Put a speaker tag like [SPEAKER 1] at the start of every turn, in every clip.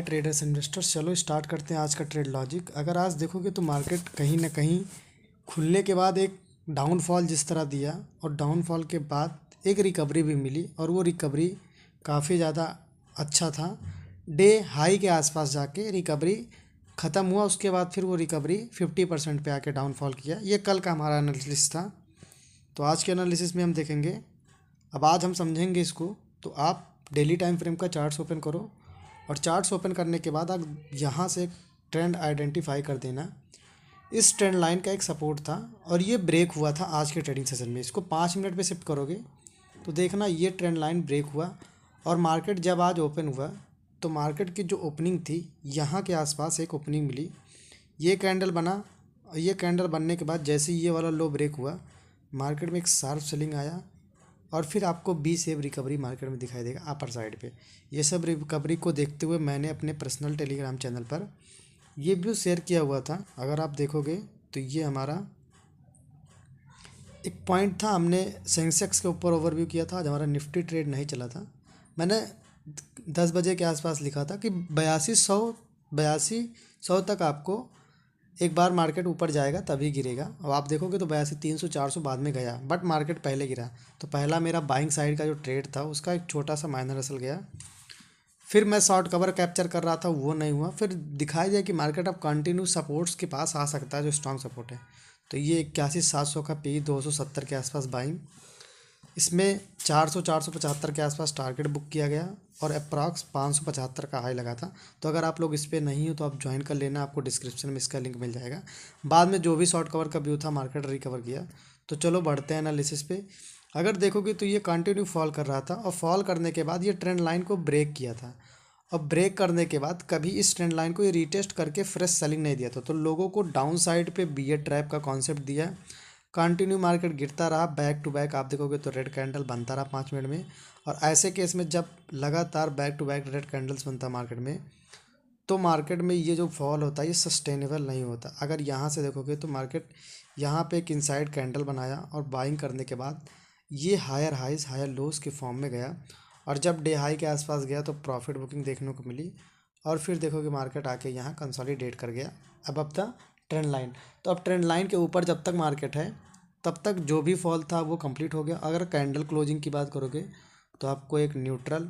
[SPEAKER 1] Traders investors, चलो start करते हैं आज का ट्रेड लॉजिक। अगर आज देखोगे तो मार्केट कहीं ना कहीं खुलने के बाद एक डाउनफॉल जिस तरह दिया और डाउनफॉल के बाद एक रिकवरी भी मिली और वो रिकवरी काफ़ी ज़्यादा अच्छा था। डे हाई के आसपास जाके रिकवरी ख़त्म हुआ, उसके बाद फिर वो रिकवरी 50% पे आके डाउनफॉल किया। ये कल का हमारा एनालिसिस था। तो आज के एनालिसिस में हम देखेंगे, अब आज हम समझेंगे इसको। तो आप डेली टाइम फ्रेम का चार्ट्स ओपन करो और चार्ट्स ओपन करने के बाद आप यहाँ से एक ट्रेंड आइडेंटिफाई कर देना। इस ट्रेंड लाइन का एक सपोर्ट था और ये ब्रेक हुआ था आज के ट्रेडिंग सेशन में। इसको 5 मिनट पे शिफ्ट करोगे तो देखना ये ट्रेंड लाइन ब्रेक हुआ और मार्केट जब आज ओपन हुआ तो मार्केट की जो ओपनिंग थी यहाँ के आसपास एक ओपनिंग मिली, ये कैंडल बना। ये कैंडल बनने के बाद जैसे ही ये वाला लो ब्रेक हुआ, मार्केट में एक शार्प सेलिंग आया और फिर आपको बी शेप रिकवरी मार्केट में दिखाई देगा अपर साइड पे। ये सब रिकवरी को देखते हुए मैंने अपने पर्सनल टेलीग्राम चैनल पर ये व्यू शेयर किया हुआ था। अगर आप देखोगे तो ये हमारा एक पॉइंट था, हमने सेंसेक्स के ऊपर ओवरव्यू किया था। आज हमारा निफ्टी ट्रेड नहीं चला था। मैंने 10 बजे के आसपास लिखा था कि 8200 तक आपको एक बार मार्केट ऊपर जाएगा तभी गिरेगा। अब आप देखोगे तो 82 300 400 बाद में गया, बट मार्केट पहले गिरा। तो पहला मेरा बाइंग साइड का जो ट्रेड था उसका एक छोटा सा माइनर असल गया। फिर मैं शॉर्ट कवर कैप्चर कर रहा था, वो नहीं हुआ। फिर दिखाई दिया कि मार्केट अब कंटिन्यू सपोर्ट्स के पास आ सकता है, जो स्ट्रॉन्ग सपोर्ट है। तो ये 81 700 का पी 270 के आसपास बाइंग, इसमें 400 475 के आसपास टारगेट बुक किया गया और अप्रॉक्स 575 का हाई लगा था। तो अगर आप लोग इस पर नहीं हो तो आप ज्वाइन कर लेना, आपको डिस्क्रिप्शन में इसका लिंक मिल जाएगा। बाद में जो भी शॉर्ट कवर का व्यू था मार्केट रिकवर किया। तो चलो बढ़ते हैं एनालिसिस पे। अगर देखोगे तो ये कंटिन्यू फॉल कर रहा था और फॉल करने के बाद ये ट्रेंड लाइन को ब्रेक किया था। और ब्रेक करने के बाद कभी इस ट्रेंड लाइन को ये रीटेस्ट करके फ्रेश सेलिंग नहीं दिया था। तो लोगों को डाउन साइड पे बियर ट्रैप का कॉन्सेप्ट दिया। कंटिन्यू मार्केट गिरता रहा बैक टू बैक। आप देखोगे तो रेड कैंडल बनता रहा 5 मिनट में। और ऐसे केस में जब लगातार back to back red candles बनता मार्केट में, तो मार्केट में ये जो फॉल होता है ये सस्टेनेबल नहीं होता। अगर यहाँ से देखोगे तो मार्केट यहाँ पे एक इनसाइड कैंडल बनाया और बाइंग करने के बाद ये हायर हाइज हायर लोस के फॉर्म में गया और जब डे हाई के आसपास गया तो प्रॉफिट बुकिंग देखने को मिली। और फिर देखोगे मार्केट आके यहाँ कंसोलिडेट कर गया अब तक ट्रेंड लाइन। तो अब ट्रेंड लाइन के ऊपर जब तक मार्केट है तब तक जो भी फॉल था वो कंप्लीट हो गया। अगर कैंडल क्लोजिंग की बात करोगे तो आपको एक neutral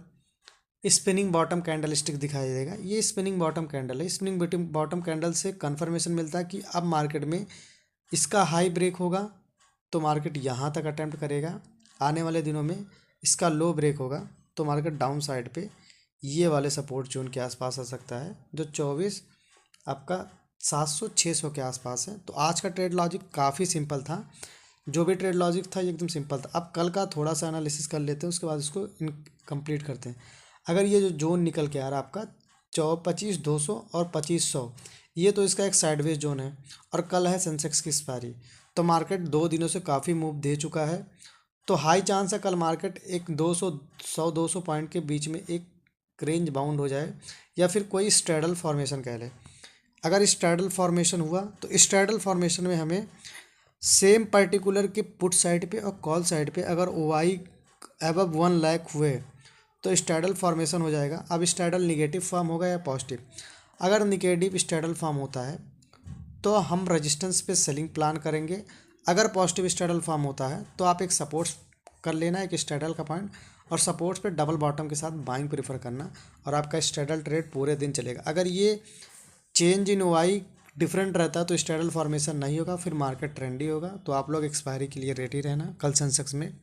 [SPEAKER 1] spinning bottom candle stick दिखाई देगा। ये स्पिनिंग बॉटम कैंडल है। स्पिनिंग बॉटम कैंडल से कंफर्मेशन मिलता है कि अब मार्केट में इसका हाई ब्रेक होगा तो मार्केट यहाँ तक अटेम्प्ट करेगा। आने वाले दिनों में इसका लो ब्रेक होगा तो मार्केट डाउन साइड पे ये वाले सपोर्ट जोन के आसपास आ सकता है, जो 24 आपका 700 600 के आसपास है। तो आज का ट्रेड लॉजिक काफ़ी सिंपल था। जो भी ट्रेड लॉजिक था ये एकदम सिंपल था। अब कल का थोड़ा सा एनालिसिस कर लेते हैं, उसके बाद इसको कंप्लीट करते हैं। अगर ये जो जोन निकल के आ रहा है आपका 25 200 और 2500, ये तो इसका एक साइडवेज जोन है और कल है सेंसेक्स की एक्सपायरी। तो मार्केट 2 दिनों से काफ़ी मूव दे चुका है। तो हाई चांस है कल मार्केट एक 200 पॉइंट के बीच में एक रेंज बाउंड हो जाए या फिर कोई स्ट्रैडल फॉर्मेशन कह ले। अगर स्ट्रैडल फॉर्मेशन हुआ तो स्ट्रैडल फॉर्मेशन में हमें सेम पर्टिकुलर के पुट साइड पे और कॉल साइड पे अगर OI अबव 1 लाख हुए तो स्ट्रैडल फॉर्मेशन हो जाएगा। अब स्ट्रैडल निगेटिव फॉर्म होगा या पॉजिटिव। अगर निगेटिव स्ट्रैडल फॉर्म होता है तो हम रेजिस्टेंस पे सेलिंग प्लान करेंगे। अगर पॉजिटिव स्ट्रैडल फॉर्म होता है तो आप एक सपोर्ट्स कर लेना, एक स्ट्रैडल का पॉइंट, और सपोर्ट्स पे डबल बॉटम के साथ बाइंग प्रेफर करना और आपका स्ट्रैडल ट्रेड पूरे दिन चलेगा। अगर ये चेंज इन OI डिफरेंट रहता है तो स्ट्रैडल फॉर्मेशन नहीं होगा, फिर मार्केट ट्रेंडी होगा। तो आप लोग एक्सपायरी के लिए रेडी रहना कल सेंसेक्स में।